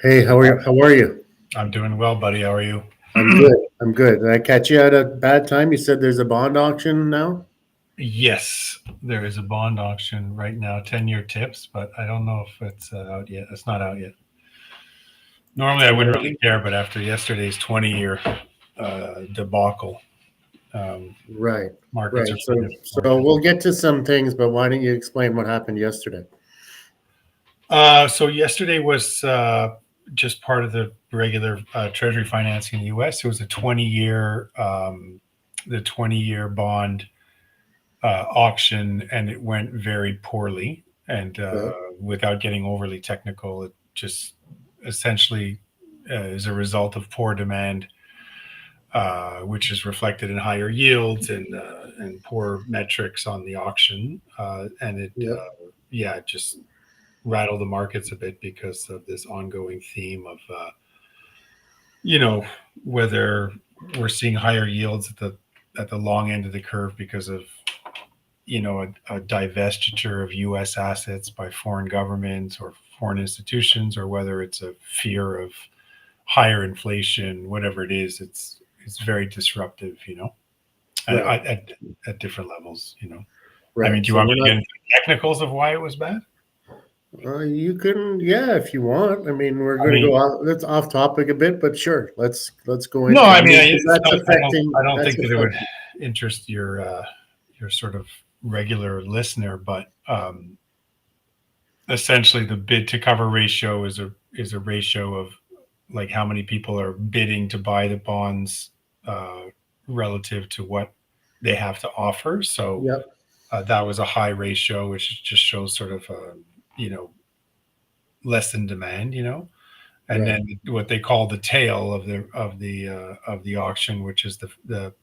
Hey, how are you? I'm doing well, buddy. How are you? I'm good. I'm good. Did I catch you at a bad time? You said there's a bond auction now? Yes, there is a bond auction right now, 10-year tips, but I don't know if it's out yet. It's not out yet. Normally, I wouldn't really care, but after yesterday's 20-year debacle, um, Right. markets Right. are paying So a bit more so we'll attention. get to some things, but why don't you explain what happened yesterday? So yesterday was just part of the regular Treasury financing in the U.S. It was the 20-year bond auction, and it went very poorly. And Okay. without getting overly technical, it just essentially is a result of poor demand, which is reflected in higher yields and poor metrics on the auction. And Yep. yeah, it just rattled the markets a bit because of this ongoing theme of, you know, whether we're seeing higher yields at the long end of the curve because of a divestiture of U.S. assets by foreign governments or foreign institutions, or whether it's a fear of higher inflation, whatever it is, it's very disruptive, Right. at different levels. I mean, Right. do you So want we're me to not get into the technicals of why it was bad? you can, yeah, if you want. I mean, we're I going to go mean, off that's off topic a bit, but sure. Let's go no, into I I mean, mean, 'cause it's that's not. I affecting don't that's think that it would affecting interest your sort of regular listener, but essentially the bid to cover ratio is a ratio of like how many people are bidding to buy the bonds uh, relative to what they have to offer. So Yep. that was a high ratio, which just shows sort of you know less than demand, and Right. then what they call the tail of the auction, which is the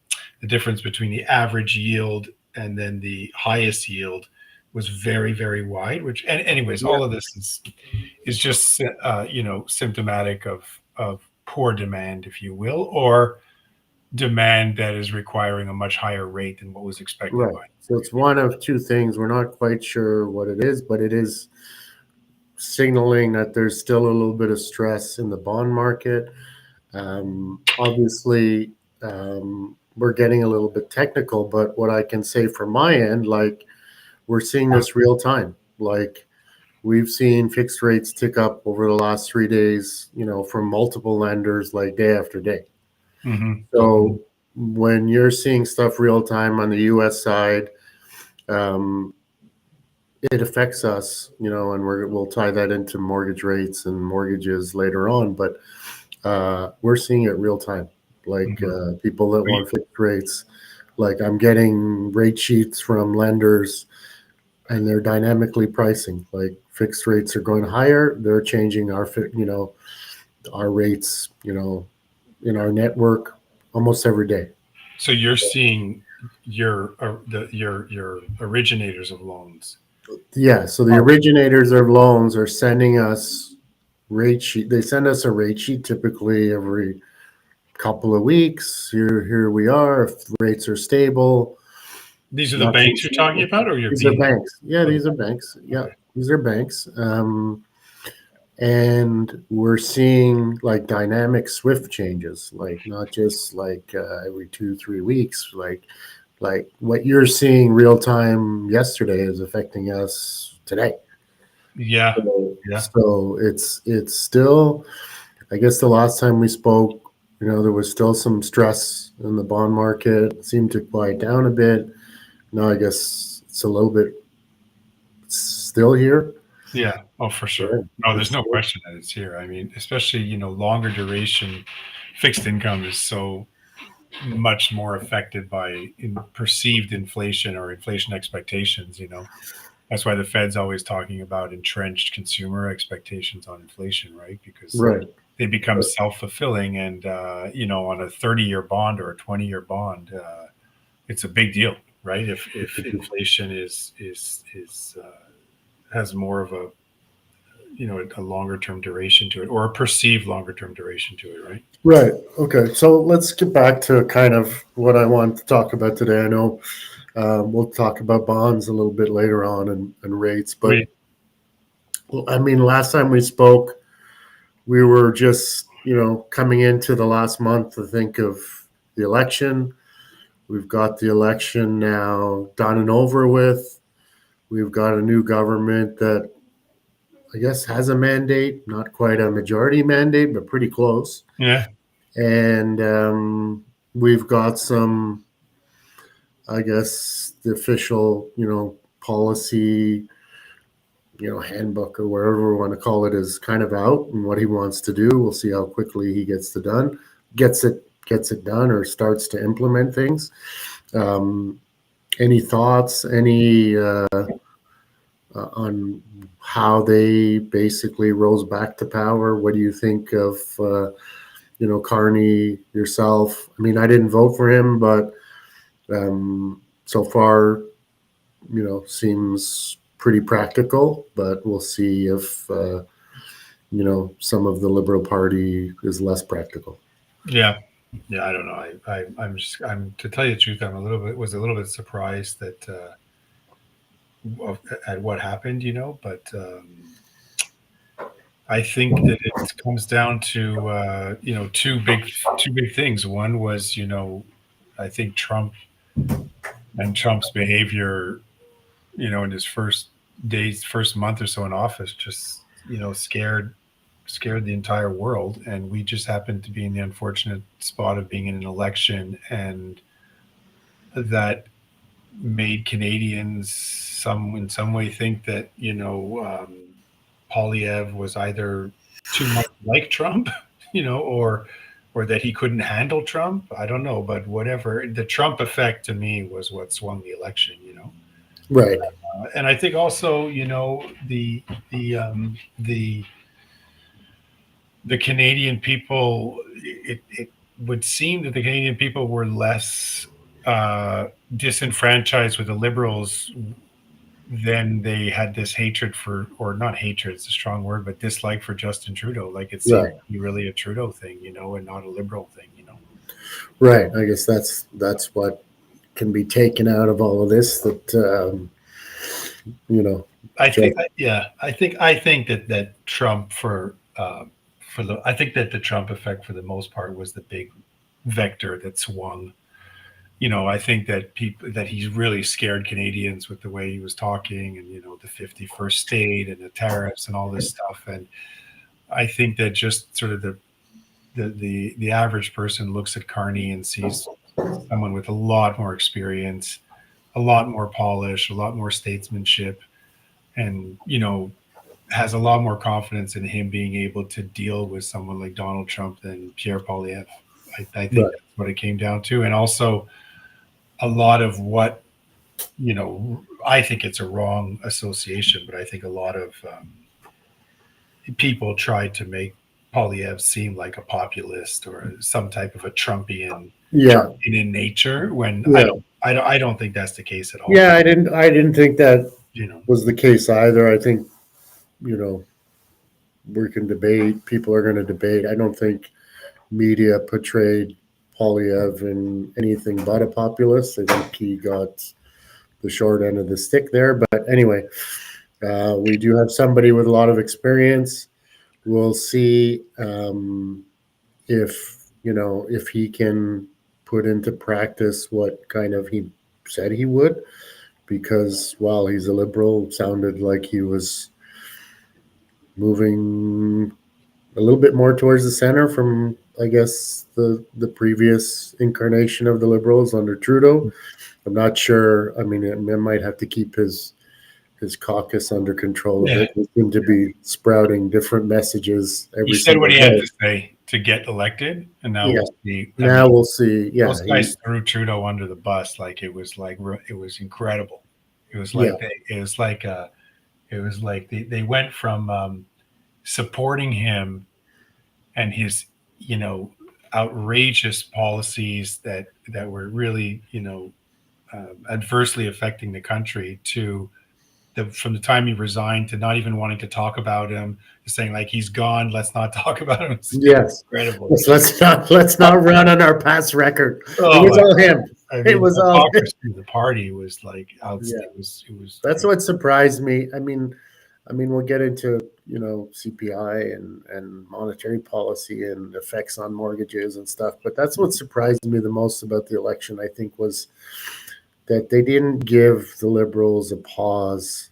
difference between the average yield and then the highest yield, was very very wide. Which, and anyways, all Yep. of this is just symptomatic of poor demand, if you will, or demand that is requiring a much higher rate than what was expected Right. by So it's one of two things. We're not quite sure what it is, but it is signaling that there's still a little bit of stress in the bond market. Obviously, we're getting a little bit technical, but what I can say from my end, like we're seeing this real time. Like we've seen fixed rates tick up over the last 3 days, from multiple lenders, like day after day. Mhm. So when you're seeing stuff real time on the U.S. side, um, it affects us, and we'll tie that into mortgage rates and mortgages later on. But we're seeing it real time. Like Mhm. people that want fixed rates, like I'm getting rate sheets from lenders, and they're dynamically pricing. Like fixed rates are going higher, they're changing our rates, in our network almost every day. So you're seeing your originators of loans. Yeah, so the Oh, originators of loans are sending us rate sheet. They send us a rate sheet typically every couple of weeks. Here we are. If rates are stable, these are the nothing banks you're talking changes. about, or you're These are being. banks. Yeah, Oh, these are banks. Yeah, these are banks. And we're seeing like dynamic swift changes, like not just like every 2 3 weeks, like what you're seeing real time yesterday is affecting us today. yeah, yeah. So it's still, I guess the last time we spoke, there was still some stress in the bond market. It seemed to quiet down a bit. Now I guess it's a little bit still here. Yeah. Oh, for sure. Yeah, No, there's it's no still, question that it's here. I mean, especially, longer duration fixed income is so much more affected by perceived inflation or inflation expectations. That's why the Fed's always talking about entrenched consumer expectations on inflation, right? Because right. they become self-fulfilling, and on a 30-year bond or a 20-year bond, it's a big deal, right? If inflation is has more of a longer term duration to it, or a perceived longer term duration to it, right? Right. Okay. So let's get back to kind of what I want to talk about today. I know we'll talk about bonds a little bit later on and rates, but Great. I mean, last time we spoke, we were just, coming into the last month to think of the election. We've got the election now done and over with. We've got a new government that I guess has a mandate, not quite a majority mandate, but pretty close. Yeah. And we've got some, I guess, the official, policy, handbook or whatever we want to call it is kind of out and what he wants to do. We'll see how quickly he gets it done or starts to implement things. Um, any thoughts? Any on how they basically rose back to power? What do you think of Carney yourself? I mean, I didn't vote for him, but so far, seems pretty practical. But we'll see if some of the Liberal Party is less practical. Yeah. Yeah, I don't know. I'm to tell you the truth, was a little bit surprised that at what happened, but I think that it comes down to two big things. One was I think Trump's behavior, in his first month or so in office, just scared the entire world, and we just happened to be in the unfortunate spot of being in an election, and that made Canadians in some way think that Polyev was either too much like Trump, or that he couldn't handle Trump. I don't know, but whatever. The Trump effect to me was what swung the election. Right. And I think also, the Canadian people. It would seem that the Canadian people were less disenfranchised with the Liberals then they had this hatred for, or not hatred, it's a strong word, but dislike for Justin Trudeau. Like it seemed Right. to be really a Trudeau thing, and not a Liberal thing. Right. I guess that's what can be taken out of all of this. That I think, yeah, I think that Trump I think that the Trump effect for the most part was the big vector that swung. I think that he's really scared Canadians with the way he was talking, and the 51st state and the tariffs and all this stuff. And I think that just sort of the average person looks at Carney and sees someone with a lot more experience, a lot more polish, a lot more statesmanship, and has a lot more confidence in him being able to deal with someone like Donald Trump than Pierre Poilievre. I think that's what it came down to, and also a lot of what I think it's a wrong association, but I think a lot of people tried to make Poilievre seem like a populist or some type of a Trumpian, in nature. When I don't think that's the case at all. Yeah, I didn't think that was the case either. I think we can debate. People are going to debate. I don't think media portrayed Poilievre in anything but a populist. I think he got the short end of the stick there. But anyway, we do have somebody with a lot of experience. We'll see if he can put into practice what kind of he said he would, because while he's a Liberal, it sounded like he was moving a little bit more towards the center from, I guess, the previous incarnation of the Liberals under Trudeau. I'm not sure. I mean, it might have to keep his caucus under control a bit. They seem to be sprouting different messages every He said what he day. had to say to get elected, and now we'll see. We'll see. Yeah, those guys threw Trudeau under the bus it was incredible. It was like they went from supporting him and his outrageous policies that were really adversely affecting the country to from the time he resigned to not even wanting to talk about him, to saying like he's gone, let's not talk about him. Yes, incredible. Let's not run on our past record. It was all him. It was all him. The party was like out. It was. That's what surprised me. I mean, I mean, we'll get into, CPI and monetary policy and effects on mortgages and stuff. But that's what surprised me the most about the election, I think, was that they didn't give the Liberals a pause.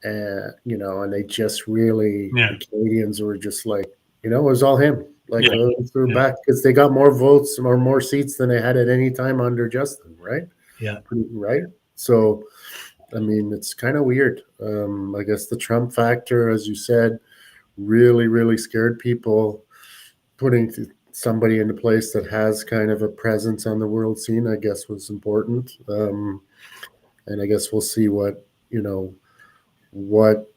And they just really, Yeah. the Canadians were just like, it was all him. Like, Yeah. threw Yeah. back because they got more votes or more seats than they had at any time under Justin, right? Yeah. Right. So, I mean, it's kind of weird. I guess the Trump factor, as you said, really, really scared people. Putting somebody into place that has kind of a presence on the world scene, I guess, was important. And I guess we'll see what,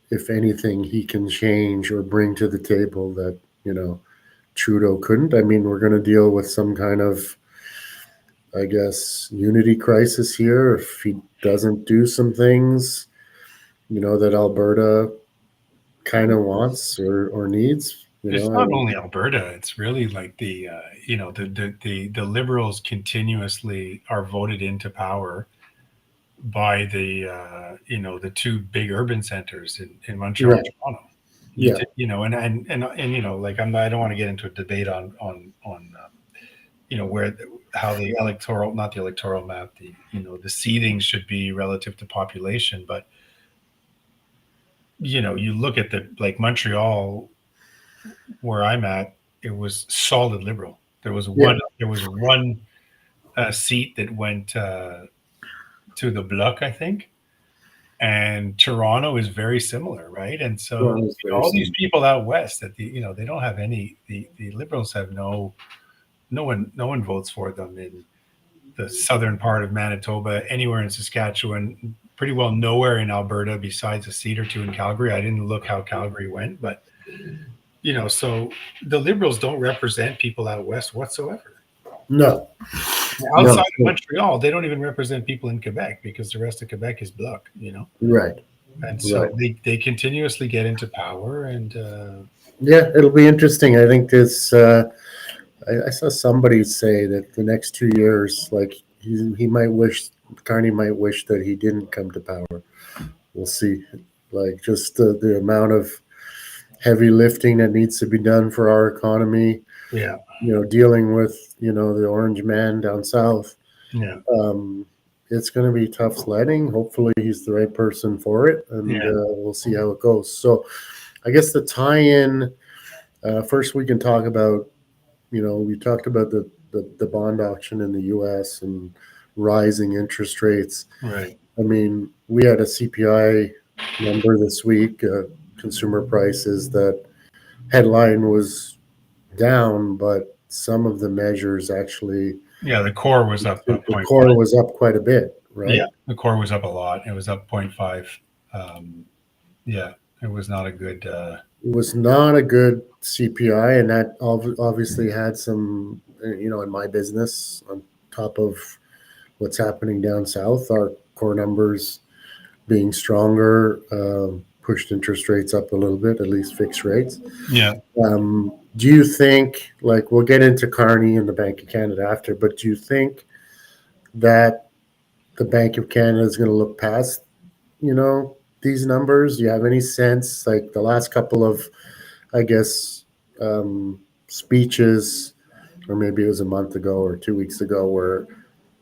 if anything, he can change or bring to the table that, Trudeau couldn't. I mean, we're going to deal with some kind of, I guess, unity crisis here if he doesn't do some things, that Alberta kind of wants or needs. It's I not mean, only Alberta. It's really like the Liberals continuously are voted into power by the two big urban centers in Montreal and right. Toronto. Yeah. Like I don't want to get into a debate on where how the electoral, not the electoral map, the seating should be relative to population, but you look at the like Montreal where I'm at, it was solid Liberal. There was Yeah. one seat that went to the Bloc, I think, and Toronto is very similar, right? And so Toronto's very all these similar. people out west that they don't have any. The Liberals have no one votes for them in the southern part of Manitoba, anywhere in Saskatchewan, pretty well nowhere in Alberta besides a seat or two in Calgary. I didn't look how Calgary went, but so the Liberals don't represent people out west whatsoever. No, Outside no. of Montreal, they don't even represent people in Quebec because the rest of Quebec is Bloc. Right. And Right. so they continuously get into power and Yeah, it'll be interesting. I think this. I saw somebody say that the next 2 years, like he might wish, Carney might wish that he didn't come to power. We'll see. Like just the amount of heavy lifting that needs to be done for our economy. yeah. Dealing with the orange man down south. Yeah. Um, it's going to be tough sledding. Hopefully, he's the right person for it, and Yeah. we'll see how it goes. So, I guess the tie-in. First, we can talk about. We talked about the bond auction in the U.S. and rising interest rates. Right. I mean, we had a CPI number this week, consumer prices. That headline was down, but some of the measures actually, Yeah. The core was up the 0.5. core was up quite a bit, Yeah. right? The core was up a lot. It was up 0.5. Yeah. It was not a good. It was not a good CPI, and that obviously had some, in my business on top of what's happening down south. Our core numbers being stronger pushed interest rates up a little bit, at least fixed rates. Yeah. Do you think, like, we'll get into Carney and the Bank of Canada after, but do you think that the Bank of Canada is going to look past, these numbers? Do you have any sense, like the last couple of, I guess, speeches, or maybe it was a month ago or 2 weeks ago, where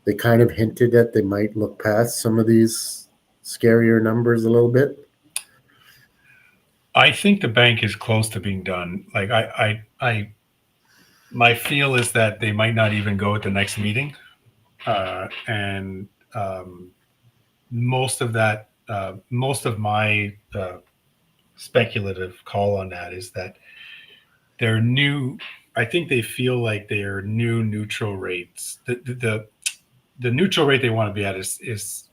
they kind of hinted that they might look past some of these scarier numbers a little bit? I think the bank is close to being done. Like my feel is that they might not even go at the next meeting, and most of my speculative call on that is that they're new. I think they feel like they are new neutral rates. The neutral rate they want to be at is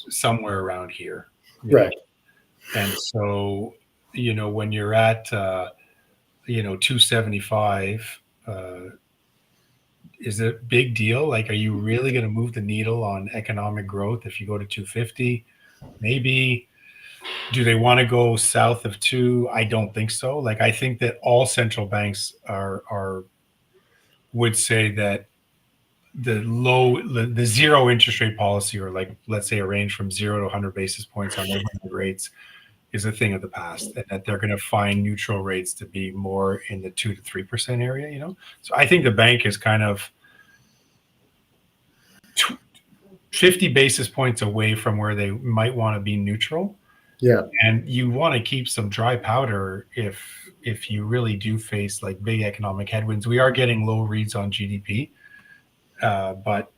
somewhere around here, Right. and so when you're at 275, is it a big deal? Like, are you really going to move the needle on economic growth if you go to 250? Maybe. Do they want to go south of 2? I don't think so. Like, I think that all central banks are would say that the zero interest rate policy, or like let's say a range from 0 to 100 basis points on overnight rates, is a thing of the past, and that they're going to find neutral rates to be more in the 2 to 3% area. So I think the bank is kind of 50 basis points away from where they might want to be neutral. Yeah. And you want to keep some dry powder if you really do face like big economic headwinds. We are getting low reads on GDP, but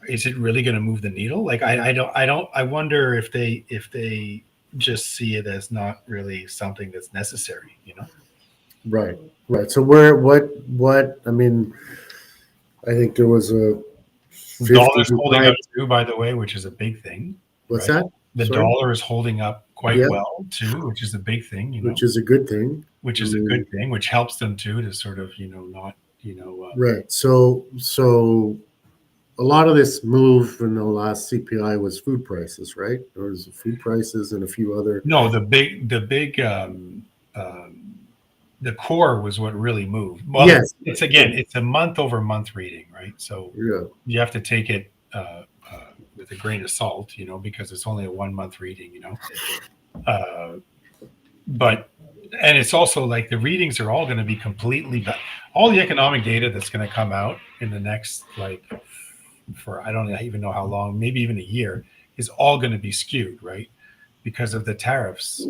is it really going to move the needle? Like I wonder if they just see it as not really something that's necessary. Right. Right. So what? I mean, I think there was a 50 Dollar's holding to up too, by the way, which is a big thing, What's right? that? The Sorry. dollar is holding up quite Yeah. well too, which is a big thing. Which is a good thing. Which is a good thing, which helps them too to sort of not Right. So a lot of this move in the last CPI was food prices, right? There was food prices and a few other. No, the core was what really moved. Well, Yes. it's a month over month reading, right? So Yeah. you have to take it with a grain of salt, because it's only a 1 month reading, but and it's also like the readings are all going to be completely all the economic data that's going to come out in the next for I don't even know how long, maybe even a year, is all going to be skewed, right? Because of the tariffs.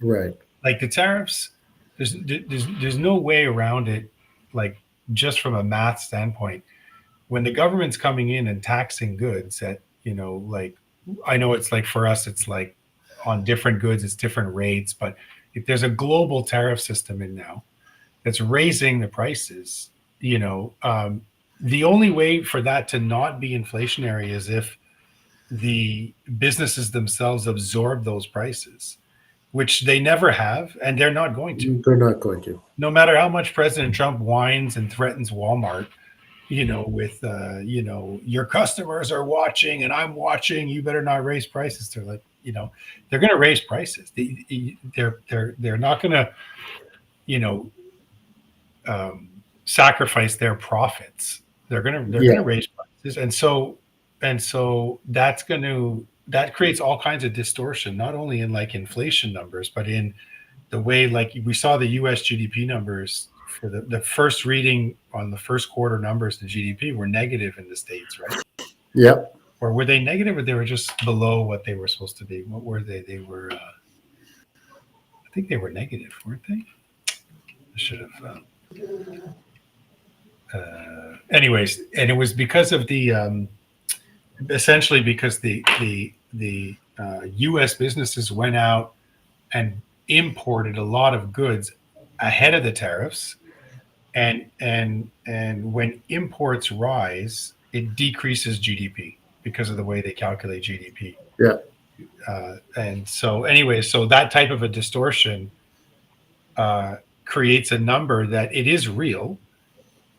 Right. Like the tariffs, there's no way around it. Like just from a math standpoint, when the government's coming in and taxing goods at like I know it's like for us it's like on different goods it's different rates, but if there's a global tariff system in now that's raising the prices, the only way for that to not be inflationary is if the businesses themselves absorb those prices, which they never have, and they're not going to. They're not going to. No matter how much President Trump whines and threatens Walmart, with your customers are watching and I'm watching, you better not raise prices. They're like, they're going to raise prices. They're not going to, sacrifice their profits. They're going to raise prices, and so that creates all kinds of distortion, not only in like inflation numbers, but in the way like we saw the U.S. GDP numbers for the first reading on the first quarter numbers. The GDP were negative in the States, right? Yep. Or were they negative, or they were just below what they were supposed to be? What were they? They were, I think they were negative, weren't they? I should have. Anyways, and it was because of the essentially because the U.S. businesses went out and imported a lot of goods ahead of the tariffs, and when imports rise, it decreases GDP because of the way they calculate GDP. Yeah. And so, anyway, so that type of a distortion creates a number that it is real.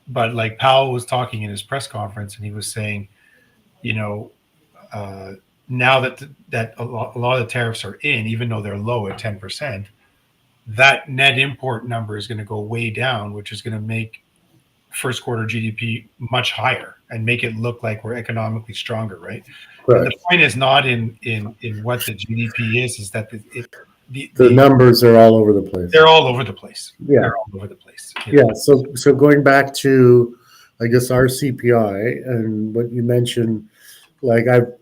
But like Powell was talking in his press conference, and he was saying, now that a lot of the tariffs are in, even though they're low at 10%, that net import number is going to go way down, which is going to make first quarter GDP much higher and make it look like we're economically stronger, right? And the point is not in what the GDP is that the numbers are all over the place. They're all over the place. Yeah. They're all over the place. Yeah. So going back to, I guess, our CPI and what you mentioned, like I've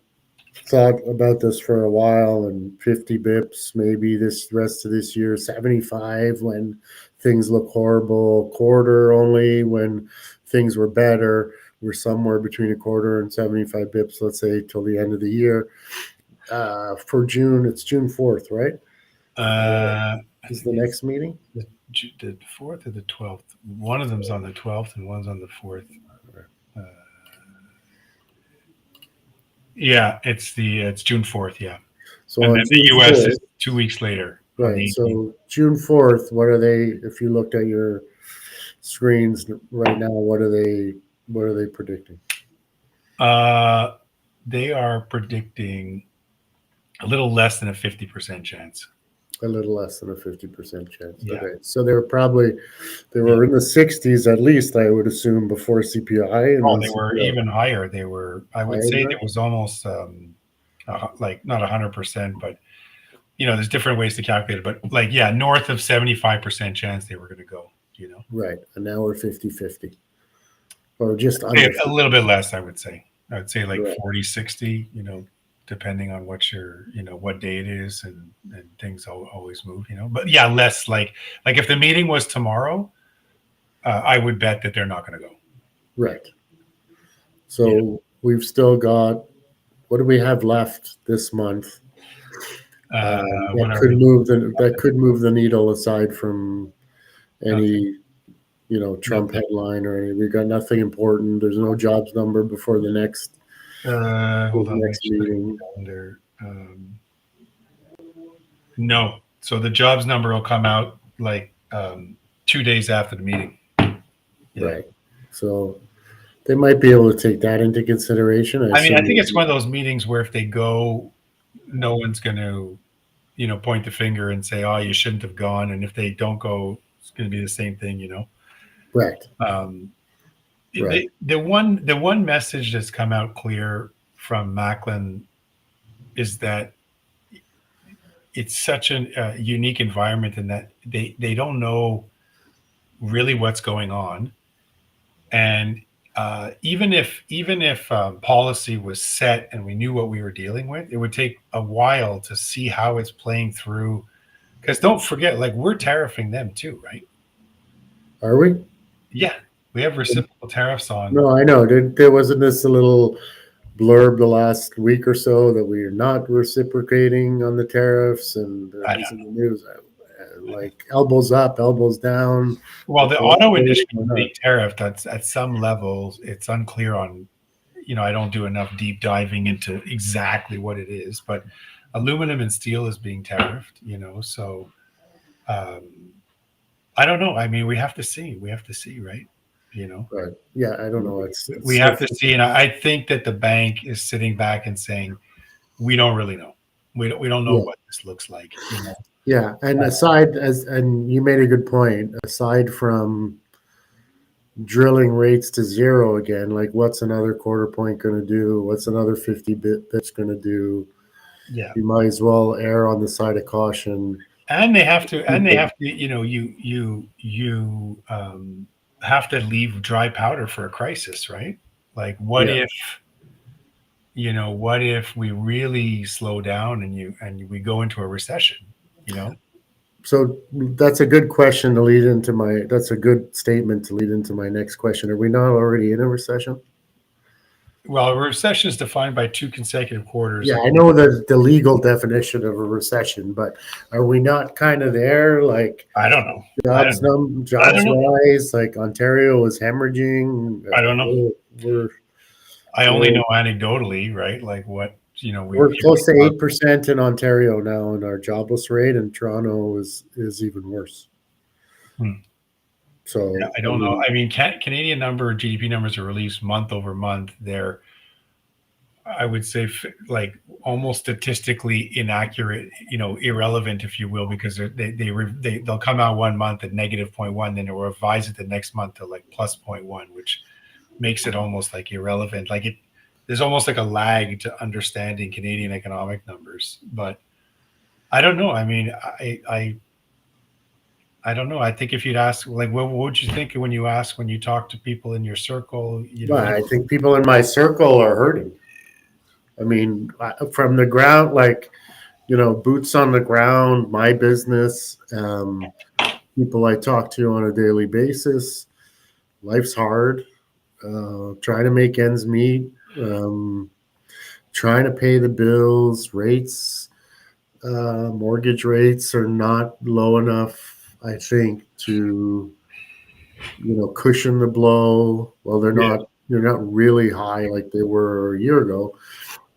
thought about this for a while, and 50 bips, maybe this rest of this year, 75 when things look horrible, quarter only when things were better. We're somewhere between a quarter and 75 bips, let's say, till the end of the year. For June, it's June 4th, right? Is the next meeting? The 4th or the 12th? One of them's on the 12th and one's on the 4th. Yeah, it's June 4th. Yeah. So and then the U.S. 4th, is 2 weeks later. Right. So June 4th, what are they? If you looked at your screens right now, what are they predicting? They are predicting a little less than a 50% chance. A little less than a 50% chance. Yeah. Okay. So they were in the 60s at least, I would assume, before CPI. And they were even higher. They were, I would say, there was almost like not 100%, but there's different ways to calculate it, but like, yeah, north of 75% chance they were going to go, Right. And now we're 50-50, or just A under 50. little bit less, I would say. I would say like Right. 40, 60, depending on what day it is, and things always move, but yeah, less like if the meeting was tomorrow, I would bet that they're not going to go. Right. So we've still got, what do we have left this month? What are we? That could move the needle aside from Nothing. any Trump Nothing. headline or any. We got nothing important. There's no jobs number before the next Hold on, let me check meeting. the calendar. No, so the jobs number will come out like 2 days after the meeting. Yeah. Right. So they might be able to take that into consideration. I mean, I think it's one of those meetings where if they go, no one's going to, point the finger and say, "Oh, you shouldn't have gone." And if they don't go, it's going to be the same thing, Right. Right. The one message that's come out clear from Macklin is that it's such a unique environment in that they don't know really what's going on, and even if policy was set and we knew what we were dealing with, it would take a while to see how it's playing through. Because don't forget, like, we're tariffing them too, right? Are we? Yeah, we have reciprocal tariffs on. No, I know. There wasn't this a little blurb the last week or so that we are not reciprocating on the tariffs, and I was in don't the news like elbows up, elbows down. Well, the auto industry is Or being tariffed at some levels. It's unclear on, I don't do enough deep diving into exactly what it is, but aluminum and steel is being tariffed, so I don't know. I mean, we have to see, right? Right. Yeah, I don't know. We have to see. And I think that the bank is sitting back and saying, we don't really know. We don't know what this looks like, Yeah, and and you made a good point. Aside from drilling rates to zero again, like what's another quarter point going to do? What's another 50 bits going to do? Yeah. You might as well err on the side of caution. And they have to, you have to leave dry powder for a crisis, right? Like, what if we really slow down and we go into a recession, So that's a good question to lead into that's a good statement to lead into my next question. Are we not already in a recession? Well, a recession is defined by 2 consecutive quarters. Yeah, I know the legal definition of a recession, but are we not kind of there? Like, I don't know. Jobs rise, like Ontario is hemorrhaging. I don't know. I only know anecdotally, right? Like what, we're close to 8% in Ontario now in our jobless rate, and Toronto is even worse. So yeah, I don't know. I mean, Canadian GDP numbers are released month over month. They're, I would say, like almost statistically inaccurate, irrelevant, if you will, because they'll come out one month at negative 0.1, then they'll revise it the next month to like plus 0.1, which makes it almost like irrelevant. Like there's almost like a lag to understanding Canadian economic numbers. But I don't know. I mean, I don't know. I think if you'd ask, like, what would you think when you talk to people in your circle? I think people in my circle are hurting. I mean, from the ground, like, boots on the ground, my business, people I talk to on a daily basis, life's hard, trying to make ends meet, trying to pay the bills, mortgage rates are not low enough, I think, to, cushion the blow. Well, they're not really high like they were a year ago.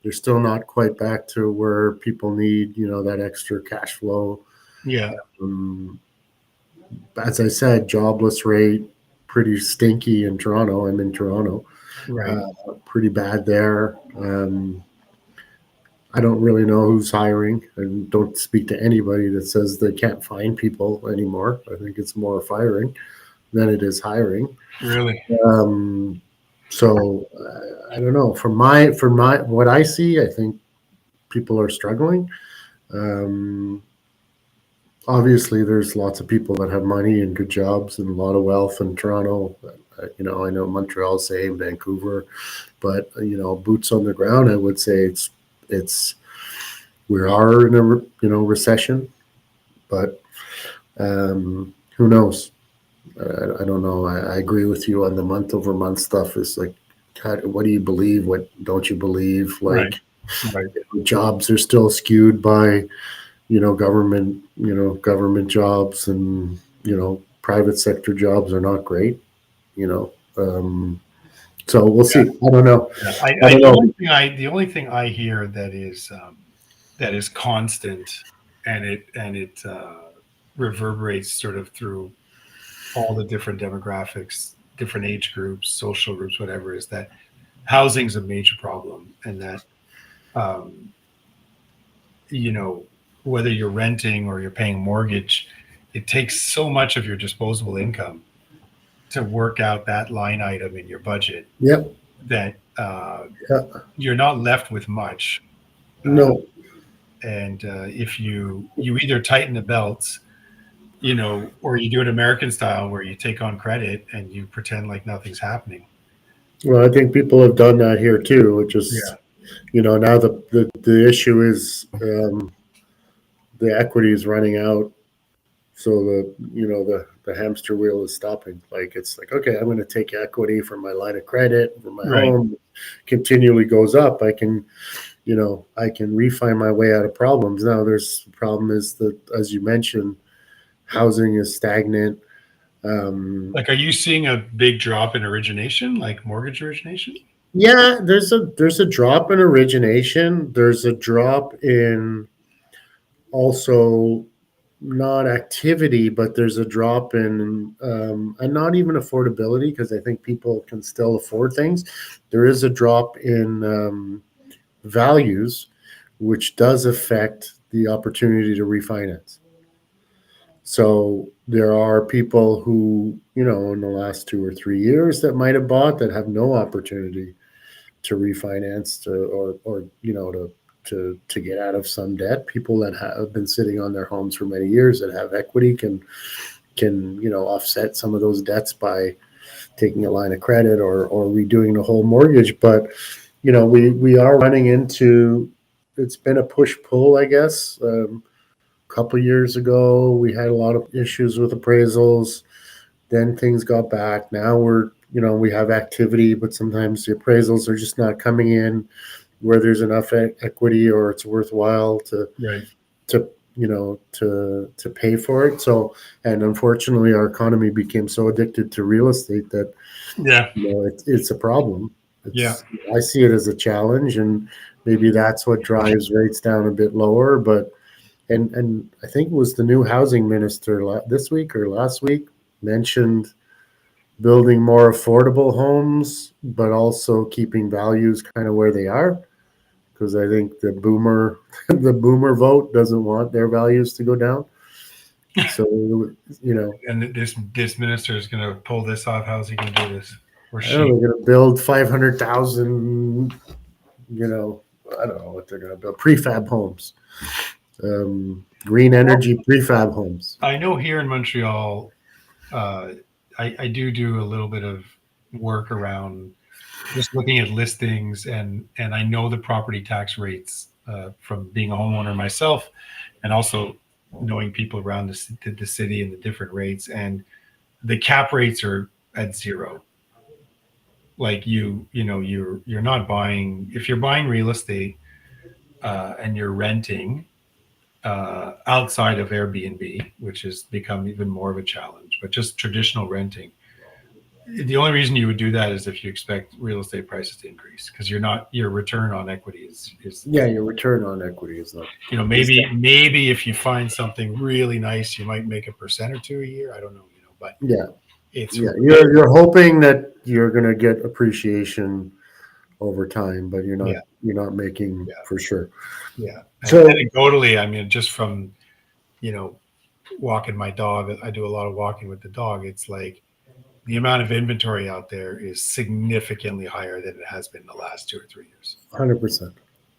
They're still not quite back to where people need, that extra cash flow. Yeah. As I said, jobless rate, pretty stinky in Toronto. I'm in Toronto. Right. Pretty bad there. I don't really know who's hiring. I don't speak to anybody that says they can't find people anymore. I think it's more firing than it is hiring. Really? So I don't know. From what I see, I think people are struggling. Um, Obviously, there's lots of people that have money and good jobs and a lot of wealth in Toronto. I know Montreal, same, Vancouver, but boots on the ground. I would say it's we are in a recession, but who knows? I don't know. I agree with you on the month over month stuff. Is like, what do you believe? What don't you believe? Right. Like, Right. jobs are still skewed by government jobs, and private sector jobs are not great. You know, so we'll Yeah. see. I don't know. Yeah. I don't know. The only thing I hear that is constant, and it reverberates sort of through all the different demographics, different age groups, social groups, whatever, is that housing's a major problem, and that um, you know, whether you're renting or you're paying mortgage, it takes so much of your disposable income to work out that line item in your budget Yep. that Yeah. you're not left with much. Uh, No. and if you either tighten the belts, or you do it American style where you take on credit and you pretend like nothing's happening. Well, I think people have done that here too. It just Yeah. now the issue is the equity is running out, so the hamster wheel is stopping. Like, it's like, okay, I'm going to take equity from my line of credit for my Right. home, continually goes up. I can refi my way out of problems. Now, there's the problem is that, as you mentioned, housing is stagnant. um, Like, are you seeing a big drop in origination, like mortgage origination? yeah, there's a drop in origination. There's a drop in, also, not activity, but there's a drop in, and not even affordability, because I think people can still afford things. There is a drop in values, which does affect the opportunity to refinance. So there are people who, in the last 2 or 3 years, that might have bought, that have no opportunity to refinance, or to get out of some debt. People that have been sitting on their homes for many years, that have equity, can offset some of those debts by taking a line of credit, or redoing the whole mortgage. But we are running into, it's been a push pull, I guess. A couple of years ago, we had a lot of issues with appraisals. Then things got back. Now we have activity, but sometimes the appraisals are just not coming in where there's enough equity, or it's worthwhile Right. to pay for it. So, and unfortunately, our economy became so addicted to real estate that Yeah. it's a problem. Yeah. I see it as a challenge, and maybe that's what drives rates down a bit lower. But and I think it was the new housing minister this week or last week mentioned building more affordable homes, but also keeping values kind of where they are. Because I think the boomer the boomer vote doesn't want their values to go down. So you know, And this minister is going to pull this off. How's he going to do this? Or I don't know. she? They're going to build 500,000. You know, I don't know what they're going to build. Prefab homes, green Well, energy prefab homes. I know here in Montreal, uh, I do a little bit of work around just looking at listings, and I know the property tax rates from being a homeowner myself, and also knowing people around the city and the different rates, and the cap rates are at zero. Like, you're not buying, if you're buying real estate and you're renting outside of Airbnb, which has become even more of a challenge, but just traditional renting. The only reason you would do that is if you expect real estate prices to increase, because your return on equity Yeah, your return on equity is not. Is maybe if you find something really nice, you might make 1% or two a year. I don't know, but Yeah, it's yeah. You're hoping that you're going to get appreciation over time, but yeah, you're not making yeah, for sure. yeah. And So anecdotally, I mean, just from you know walking my dog, I do a lot of walking with the dog. It's like the amount of inventory out there is significantly higher than it has been the last 2 or 3 years. 100%.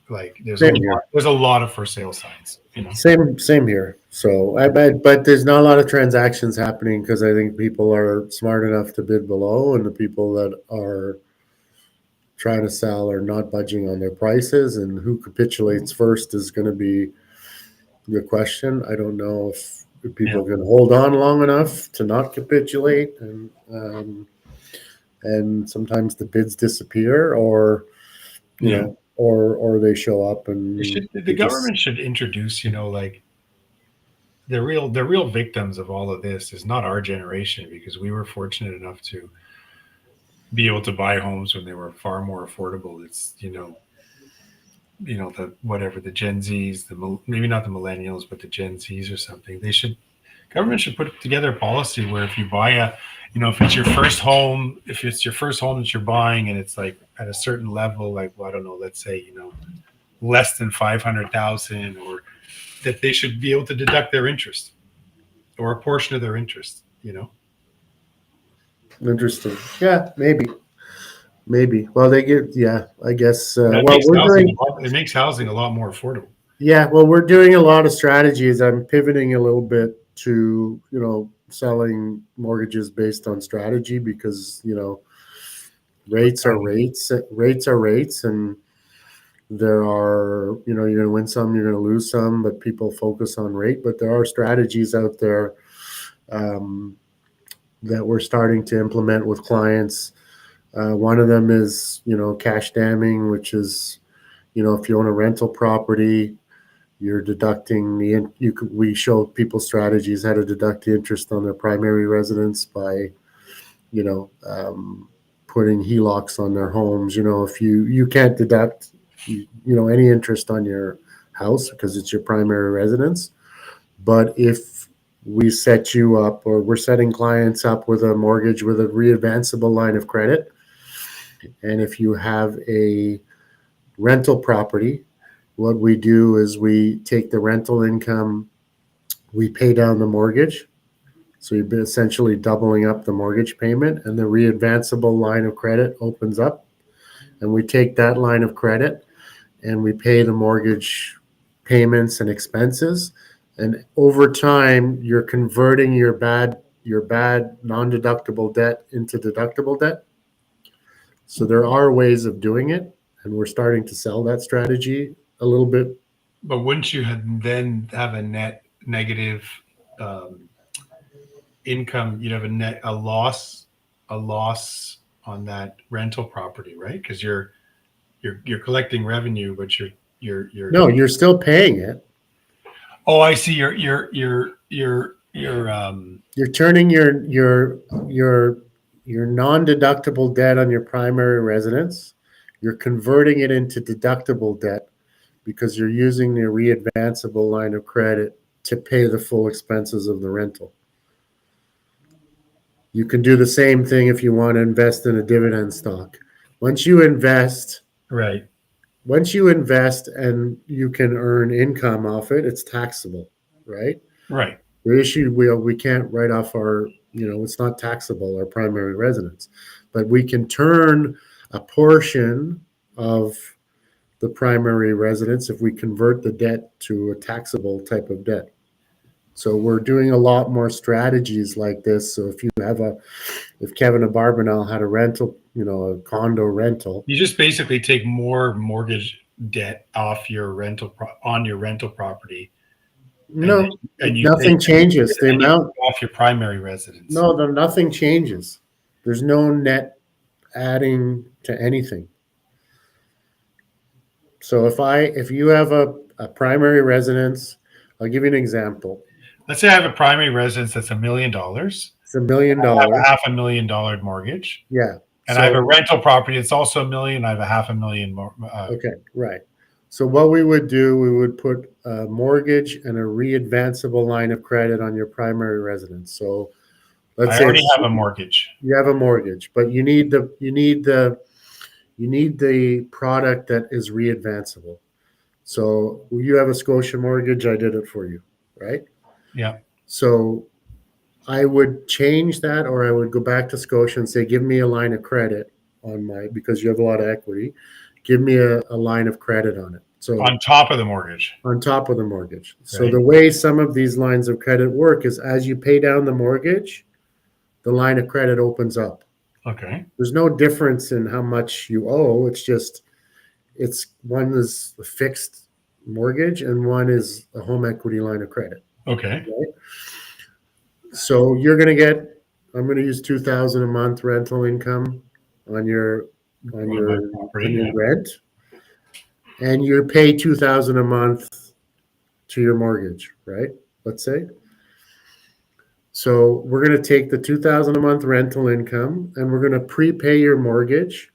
Like Same here. there's a lot of for sale signs. Same here. So I bet, but there's not a lot of transactions happening because I think people are smart enough to bid below, and the people that are trying to sell are not budging on their prices. And who capitulates first is going to be the question. I don't know if Yeah, people can hold on long enough to not capitulate, and sometimes the bids disappear, or yeah. or they show up and The they just government should introduce, like the real victims of all of this is not our generation, because we were fortunate enough to be able to buy homes when they were far more affordable. It's the whatever the Gen Zs, maybe not the millennials, but the Gen Zs or something. Government should put together a policy where if you buy if it's your first home, if it's your first home that you're buying and it's like at a certain level, like, well, I don't know, let's say less than 500,000, or that they should be able to deduct their interest or a portion of their interest. interesting. Yeah, maybe. Well, they get, yeah, I guess. That Well, makes we're housing doing, a lot, it makes housing a lot more affordable. yeah, well, we're doing a lot of strategies. I'm pivoting a little bit to, selling mortgages based on strategy because, rates are rates, and there are, you're going to win some, you're going to lose some, but people focus on rate. But there are strategies out there um, that we're starting to implement with clients. One of them is, cash damming, which is, if you own a rental property, you're deducting we show people strategies how to deduct the interest on their primary residence by, you know, um, putting HELOCs on their homes. If you can't deduct, any interest on your house because it's your primary residence. But if we set you up, or we're setting clients up with a mortgage with a readvanceable line of credit, and if you have a rental property, what we do is we take the rental income, we pay down the mortgage. So you've been essentially doubling up the mortgage payment, and the readvanceable line of credit opens up, and we take that line of credit and we pay the mortgage payments and expenses. And over time, you're converting your bad non-deductible debt into deductible debt. So there are ways of doing it, and we're starting to sell that strategy a little bit. But wouldn't you then have a net negative um, income? You'd have a loss on that rental property, right? Because you're collecting revenue, but you're. No, you're still paying it. Oh, I see. You're. You're turning your non-deductible debt on your primary residence. You're converting it into deductible debt because you're using the readvanceable line of credit to pay the full expenses of the rental. You can do the same thing if you want to invest in a dividend stock. Once you invest, Right. once you invest and you can earn income off it, it's taxable, right? Right. The issue, we can't write off it's not taxable, our primary residence, but we can turn a portion of the primary residence if we convert the debt to a taxable type of debt. So we're doing a lot more strategies like this. So if Kevin Abarbanel had a rental, a condo rental. You just basically take more mortgage debt off your on your rental property, and No, you take nothing changes. The amount, off your primary residence. no, nothing changes. There's no net adding to anything. So if you have a primary residence, I'll give you an example. Let's say I have a primary residence that's $1 million. It's $1 million. I have a $500,000 mortgage, Yeah. and I have a So rental property that's also $1 million. I have a $500,000 more. okay, right. So what we would do, we would put a mortgage and a readvanceable line of credit on your primary residence. So let's I say already have a mortgage. you have a mortgage, but you need the product that is readvanceable. So you have a Scotia mortgage, I did it for you, right? Yeah. So I would change that, or I would go back to Scotia and say, give me a line of credit because you have a lot of equity. Give me a line of credit on it. So On top of the mortgage. on top of the mortgage. So Right. the way some of these lines of credit work is as you pay down the mortgage, the line of credit opens up. Okay. There's no difference in how much you owe. It's just it's one is a fixed mortgage and one is a home equity line of credit. Okay. Right? So you're going to get, I'm going to use 2,000 a month rental income on your on On my your on property. your Yeah. rent, and you pay 2,000 a month to your mortgage, right? Let's say. So we're going to take the 2,000 a month rental income and we're going to prepay your mortgage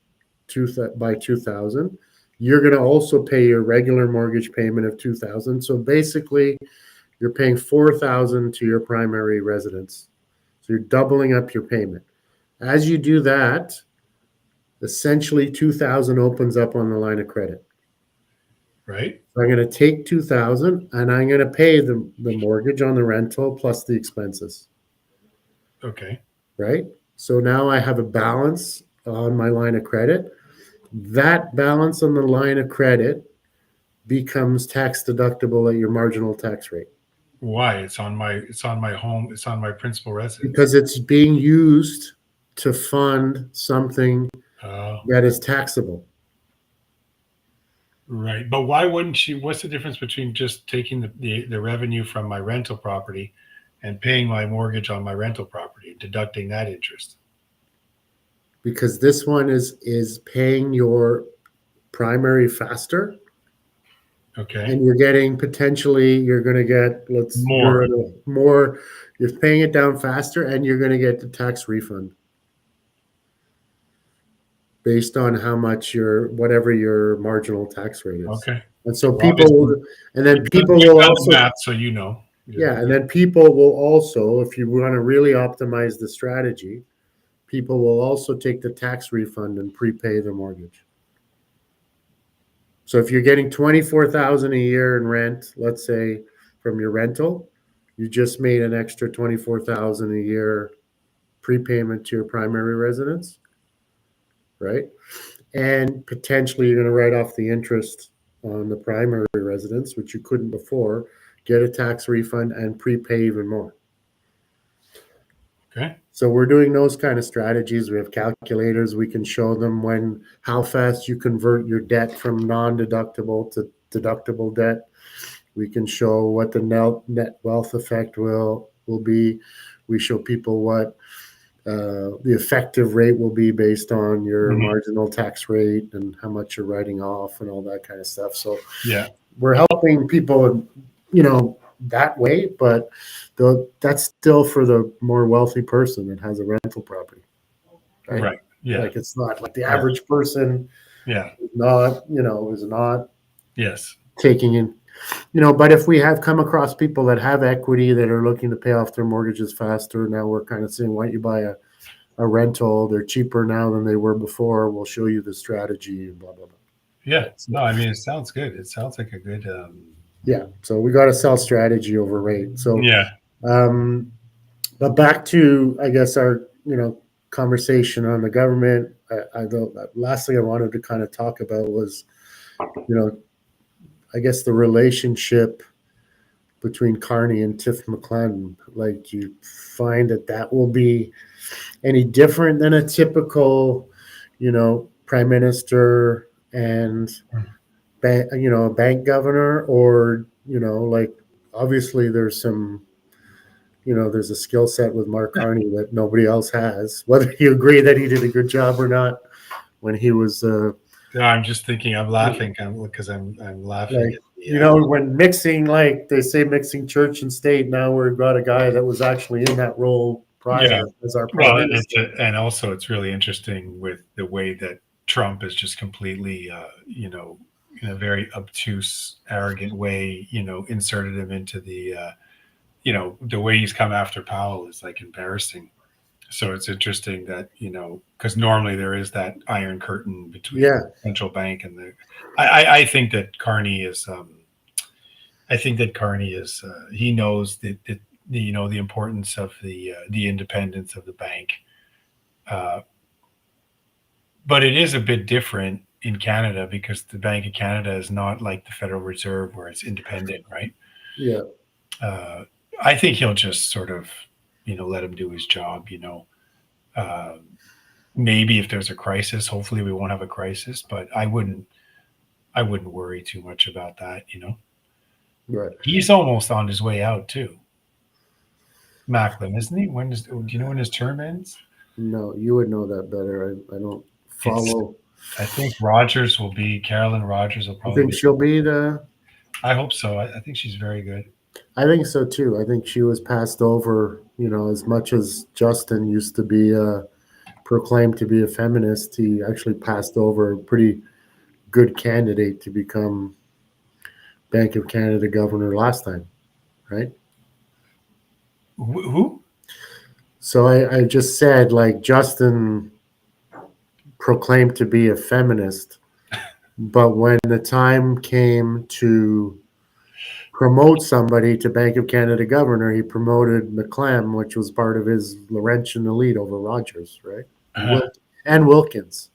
by 2,000. You're going to also pay your regular mortgage payment of 2,000. So basically, you're paying 4,000 to your primary residence. So you're doubling up your payment. As you do that, essentially 2,000 opens up on the line of credit. Right. So I'm going to take 2,000 and I'm going to pay the mortgage on the rental plus the expenses. Okay. Right? So now I have a balance on my line of credit. That balance on the line of credit becomes tax deductible at your marginal tax rate Why? It's on my home. It's on my principal residence. because it's being used to fund something Oh, that is taxable. right. But why wouldn't you? What's the difference between just taking the revenue from my rental property and paying my mortgage on my rental property, deducting that interest? Because this one is paying your primary faster Okay. and you're getting potentially you're going to get More. more you're paying it down faster and you're going to get the tax refund based on how much your whatever your marginal tax rate is. Okay. And so Well, obviously, and then people you've will done the also math, so you know. yeah, and then people will also, if you want to really optimize the strategy, people will also take the tax refund and prepay the mortgage. So if you're getting 24,000 a year in rent, let's say from your rental, you just made an extra 24,000 a year prepayment to your primary residence, right? And potentially you're going to write off the interest on the primary residence, which you couldn't before, get a tax refund and prepay even more. Okay. So we're doing those kind of strategies. We have calculators. We can show them how fast you convert your debt from non-deductible to deductible debt. We can show what the net wealth effect will be. We show people what the effective rate will be based on your marginal tax rate and how much you're writing off and all that kind of stuff. So Yeah. we're helping people, that way, but that's still for the more wealthy person that has a rental property, right? Right. Yeah. Like it's not like the Yeah. average person Yeah. is not Yes. taking in, but if we have come across people that have equity that are looking to pay off their mortgages faster, now we're kind of saying, why don't you buy a rental? They're cheaper now than they were before. We'll show you the strategy and blah, blah, blah. Yeah. No, I mean, it sounds good. It sounds like a good. Yeah. So we got to sell strategy over rate. So, Yeah. but back to, I guess, our, conversation on the government. The last thing I wanted to kind of talk about was, I guess the relationship between Carney and Tiff McClellan. Like, you find that will be any different than a typical, prime minister and a bank governor, or like obviously there's some, there's a skill set with Mark Carney that nobody else has. Whether you agree that he did a good job or not when he was, I'm just thinking. I'm laughing because I'm laughing. like, when mixing, like they say, mixing church and state. Now we've got a guy that was actually in that role prior as our prime Well, minister. and also it's really interesting with the way that Trump is just completely, in a very obtuse, arrogant way, inserted him into the way he's come after Powell is like embarrassing. So it's interesting that, because normally there is that iron curtain between the central bank and I think that Carney is, he knows that the importance of the independence of the bank. But it is a bit different in Canada because the Bank of Canada is not like the Federal Reserve where it's independent, right? Yeah. Uh, I think he'll just sort of, let him do his job. Uh, Maybe if there's a crisis, hopefully we won't have a crisis, but I wouldn't worry too much about that. Right. He's almost on his way out too. Macklin, isn't he? Do you know when his term ends? No, you would know that better. I don't It's follow. I think Carolyn Rogers will You probably think be. she'll be the? I hope so. I think she's very good. I think so too. I think she was passed over. As much as Justin used to be proclaimed to be a feminist, he actually passed over a pretty good candidate to become Bank of Canada governor last time, right? Who? So I just said like Justin proclaimed to be a feminist, but when the time came to promote somebody to Bank of Canada governor, he promoted McClem, which was part of his Laurentian elite over Rogers, right? Uh, And Wilkins.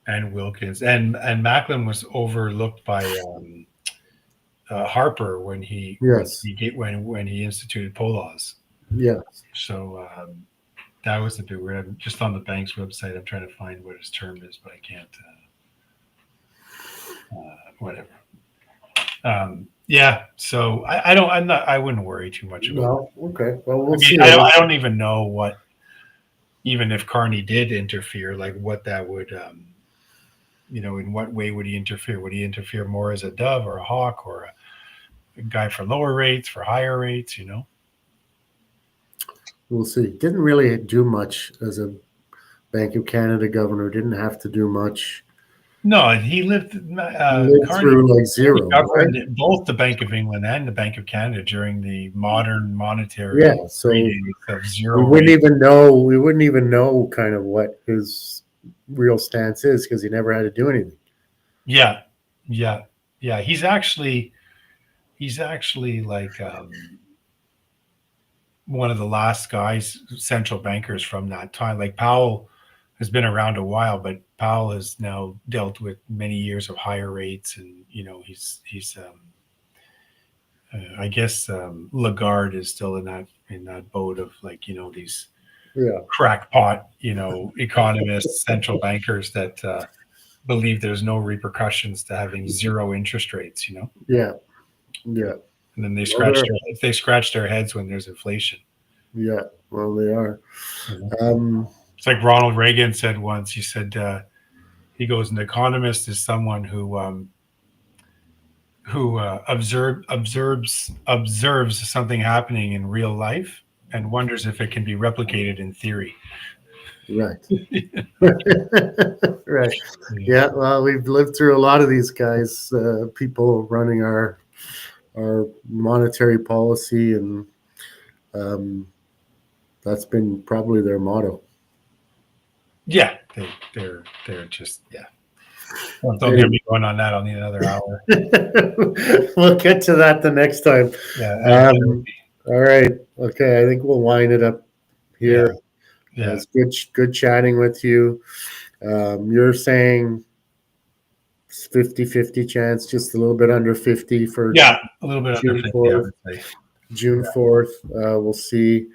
and Wilkins and Macklin was overlooked by Harper when he when Yes. he get when he instituted poll laws. Yeah. So that was a bit weird. I'm just on the bank's website. I'm trying to find what his term is, but I can't. Whatever. Yeah. So I don't. I'm not. I wouldn't worry too much about. Well, okay. Well, I we'll mean, see. I don't even know what. Even if Carney did interfere, like what that would. In what way would he interfere? Would he interfere more as a dove or a hawk or a guy for lower rates, for higher rates? We'll see. Didn't really do much as a Bank of Canada governor. Didn't have to do much. No, he lived. Lived Carney through like zero, right? governed both the Bank of England and the Bank of Canada during the modern monetary Yeah. So heydays of we zero wouldn't rate. even know. We wouldn't even know kind of what his real stance is because he never had to do anything. Yeah, yeah, yeah. He's actually like one of the last guys, central bankers from that time. Like Powell has been around a while, but Powell has now dealt with many years of higher rates, and he's I guess Lagarde is still in that boat of like these Yeah. crackpot economists, central bankers that believe there's no repercussions to having zero interest rates. Yeah. Yeah. And then they Well, scratch their heads when there's inflation. yeah. Well, they are. You know? Um, It's like Ronald Reagan said once. He said he goes, an economist is someone who observes something happening in real life and wonders if it can be replicated in theory. right. Yeah. Right. Yeah. Well, we've lived through a lot of these guys, people running our monetary policy, and um, that's been probably their motto. Yeah, they're just yeah. Well, don't get Anyway. me going on that. I'll need another hour. We'll get to that the next time. Yeah, Um, all right. Okay. I think we'll wind it up yeah, here. yeah, It's good chatting with you. You're saying 50-50 chance, just a little bit under 50 for yeah. A little bit under June 50, I 4th. would say. June 4th. We'll see.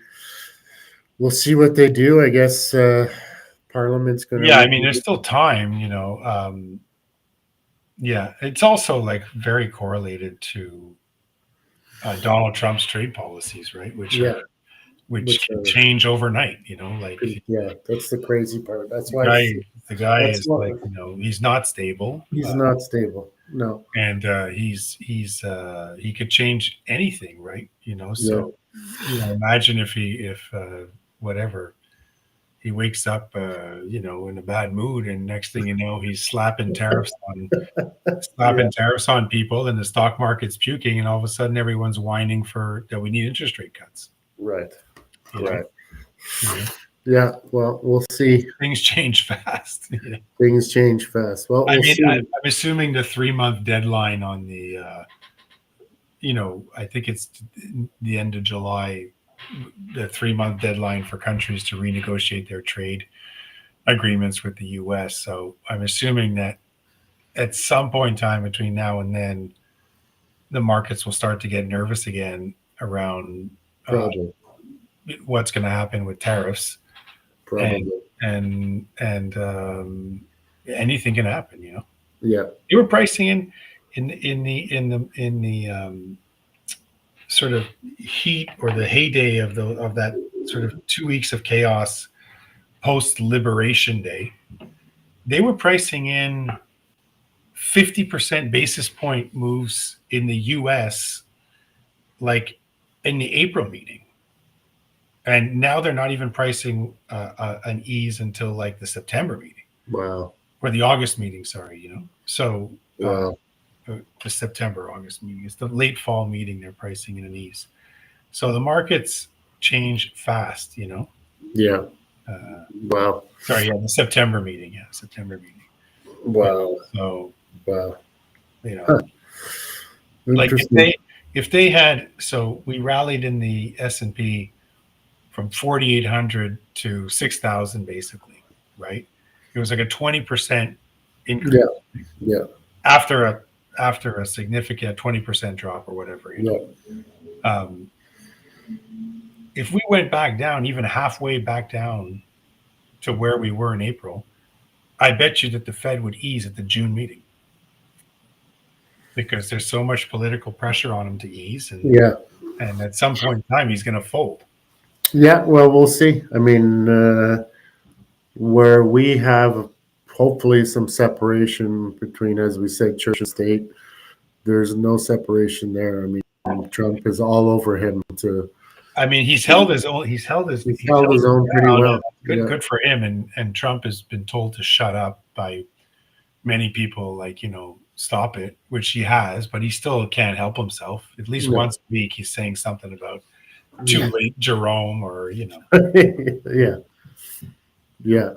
We'll see what they do. I guess Parliament's going to Yeah, I mean, read. there's still time. Yeah, it's also like very correlated to Donald Trump's trade policies, right? Which Yeah, which which can change overnight. Like yeah, that's the crazy part. That's the why guy, the guy that's is what like he's not stable, he's not stable. No. and he could change anything, right? Yeah. So imagine if whatever he wakes up, in a bad mood, and next thing you know, he's Yeah. slapping tariffs on people, and the stock market's puking, and all of a sudden, everyone's whining for that we need interest rate cuts. Right. You know, Right. you know? Yeah. Well, we'll Things, see. things change fast. Things change fast. Well, I we'll mean, see. I'm assuming the 3 month deadline on the, I think it's the end of July, the 3 month deadline for countries to renegotiate their trade agreements with the U.S. So I'm assuming that at some point in time between now and then, the markets will start to get nervous again around uh, Probably, what's going to happen with tariffs, and probably. and anything can happen. You know, Yeah. they were pricing in the sort of heat or the heyday of that sort of 2 weeks of chaos post Liberation Day. They were pricing in 50% basis point moves in the US, like in the April meeting. And now they're not even pricing an ease until like the September meeting Wow. or the August meeting. Sorry, you know. So Wow. the September August meeting, it's the late fall meeting. They're pricing in an ease. So the markets change fast. You know. Yeah. Uh, Wow. sorry, yeah, the September meeting. Yeah, September meeting. Yeah. Wow. So Wow. you know, Huh. like Interesting. if they had, so we rallied in the S&P from 4,800 to 6,000 basically, right? It was like a 20% increase Yeah. Yeah. after a significant 20% drop or whatever, you know. Yeah. Um, if we went back down, even halfway back down to where we were in April, I bet you that the Fed would ease at the June meeting because there's so much political pressure on him to ease, Yeah. and at some point in time he's going to fold. Yeah. Well, we'll see. I mean, where we have hopefully some separation between, as we said, church and state, there's no separation there. I mean, Trump is all over him to. I mean, he's held his own. He's He's held held his his own pretty ground, and well. good Yeah. good for him. And Trump has been told to shut up by many people, like, you know, stop it, which he has, but he still can't help himself. At least No. once a week, he's saying something about too Yeah. late Jerome, or you know. Yeah. Yeah.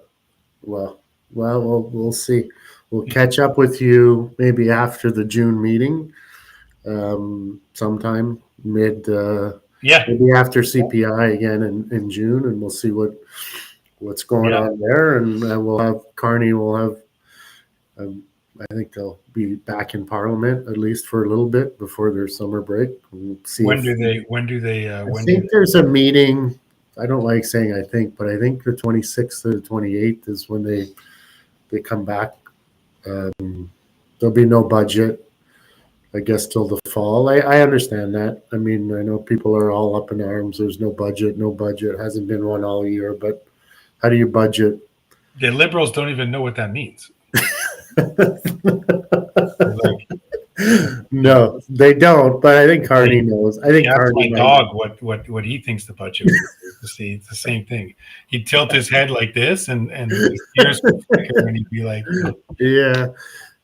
Well, we'll see. We'll catch up with you maybe after the June meeting, sometime Yeah, maybe after CPI again in June, and we'll see what's going yeah. on there. And we'll have Carney. We'll have. Um, I think they'll be back in Parliament at least for a little bit before their summer break. We'll see When if do they? When do they? I When do? think there's a meeting. I don't like saying I think, but I think the 26th or the 28th is when they come back. There'll be no budget, I guess, till the fall. I understand that. I mean, I know people are all up in arms. There's no budget, no budget. Hasn't been one all year. But how do you budget? The Liberals don't even know what that means. Like, you know, No, they don't. But I think Carney knows. I he think asked Carney my might. dog what he thinks the budget would be. To see, it's the same thing. He'd tilt his head like this, and his ears would flicker, and he'd be like, you know, Yeah,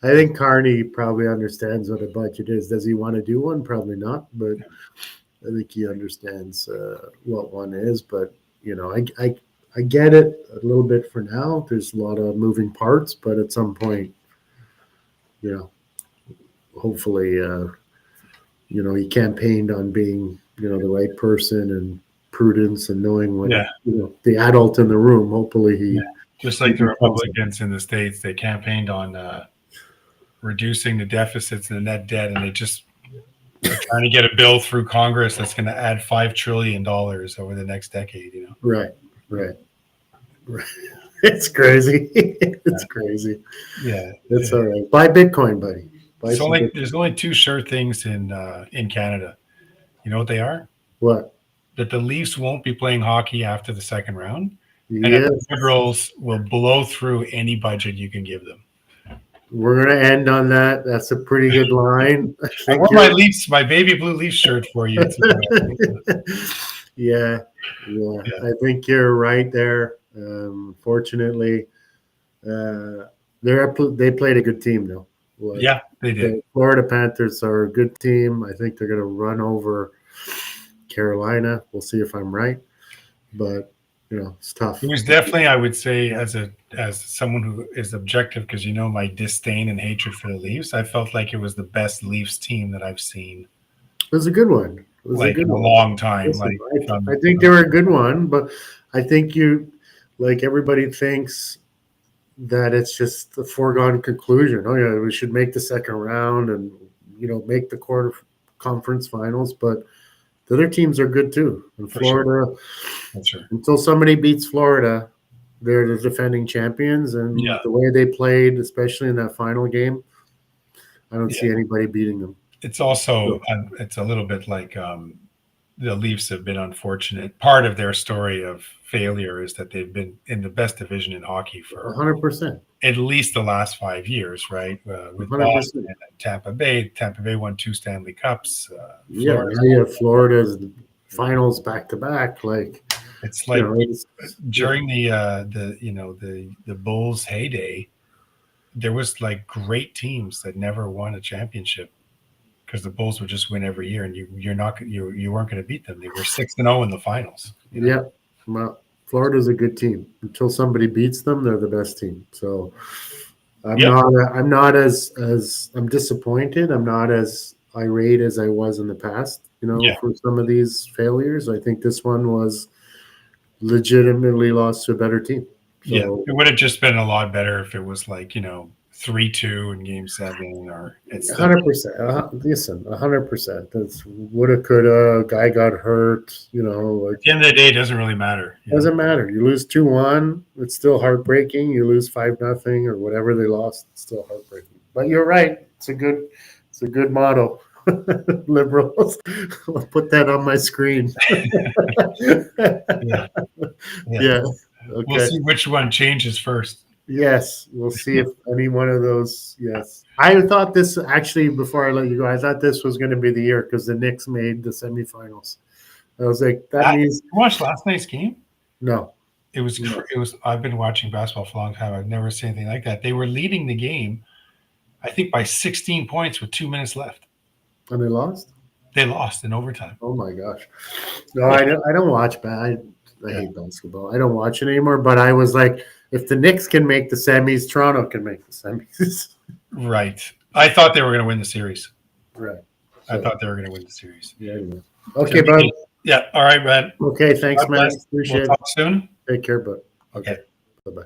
I think Carney probably understands what a budget is. Does he want to do one? Probably not. But I think he understands what one is. But I get it a little bit for now. There's a lot of moving parts, but at some point, you know, hopefully, he campaigned on being, the right person and prudence and knowing what, yeah, the adult in the room. Hopefully, yeah. Just like the becomes it. Republicans in the States, they campaigned on reducing the deficits and the net debt, and they're trying to get a bill through Congress that's going to add $5 trillion over the next decade. You know, Right, right, right. It's crazy. It's crazy. yeah. It's all right. Buy Bitcoin, buddy. Buy So some like, Bitcoin. there's only two sure things in Canada. You know what they are? What? That the Leafs won't be playing hockey after the second round, and that the Yes. Liberals will blow through any budget you can give them. We're gonna end on that. That's a pretty good line. I I think wore my Leafs, my baby blue Leaf shirt for you. yeah, yeah. Yeah. I think you're right there. Fortunately, they played a good team though. Yeah, they did. The Florida Panthers are a good team. I think they're gonna run over Carolina. We'll see if I'm right, but it's tough. It was definitely, I would say, as someone who is objective, because you know my disdain and hatred for the Leafs, I felt like it was the best Leafs team that I've seen, It was a good one. It was a like, good in a one. long time. Listen, Like, I think they were a good one, but I think like everybody thinks that it's just a foregone conclusion. Oh yeah, we should make the second round and make the quarter conference finals, but the other teams are good too. And For sure. Florida, That's sure. until somebody beats Florida, they're the defending champions, and Yeah. the way they played, especially in that final game, I don't see anybody beating them. It's also it's a little bit like the Leafs have been unfortunate. Part of their story of failure is that they've been in the best division in hockey for 100%. at least the last 5 years, right? With 100%. Boston and Tampa Bay. Tampa Bay won 2 Stanley Cups. Yeah, now you have Florida's finals back to back. Like it's like during yeah. the Bulls' heyday, there was like great teams that never won a championship because the Bulls would just win every year, and you weren't going to beat them. They were 6-0 in the finals. Yeah, well, Florida's a good team. Until somebody beats them, they're the best team. So I'm not as I'm disappointed. I'm not as irate as I was in the past. For some of these failures, I think this one was legitimately lost to a better team. So, it would have just been a lot better if it was like 3-2 in Game 7, or it's 100%. Listen, 100%. That's woulda, coulda. Guy got hurt. Like, at the end of the day, it doesn't really matter. Doesn't matter. You lose 2-1, it's still heartbreaking. You lose 5-0 or whatever they lost, it's still heartbreaking. But you're right. It's a good motto. Liberals. I'll put that on my screen. Yeah. Okay. We'll see which one changes first. Yes, we'll see if any one of those. Yes, I thought this actually, before I let you go, I thought this was going to be the year because the Knicks made the semifinals. I was like, that means. You watched last night's game? No, it was. I've been watching basketball for a long time. I've never seen anything like that. They were leading the game, I think, by 16 points with 2 minutes left. And they lost. They lost in overtime. Oh my gosh! No, I don't watch. I hate basketball. I don't watch it anymore. But I was like, if the Knicks can make the semis, Toronto can make the semis. Right. I thought they were going to win the series. Right. So, I thought they were going to win the series. Yeah. Okay, bud. Yeah. All right, man. Okay. Thanks, man. Appreciate it. We'll talk soon. Take care, bud. Okay. Bye-bye.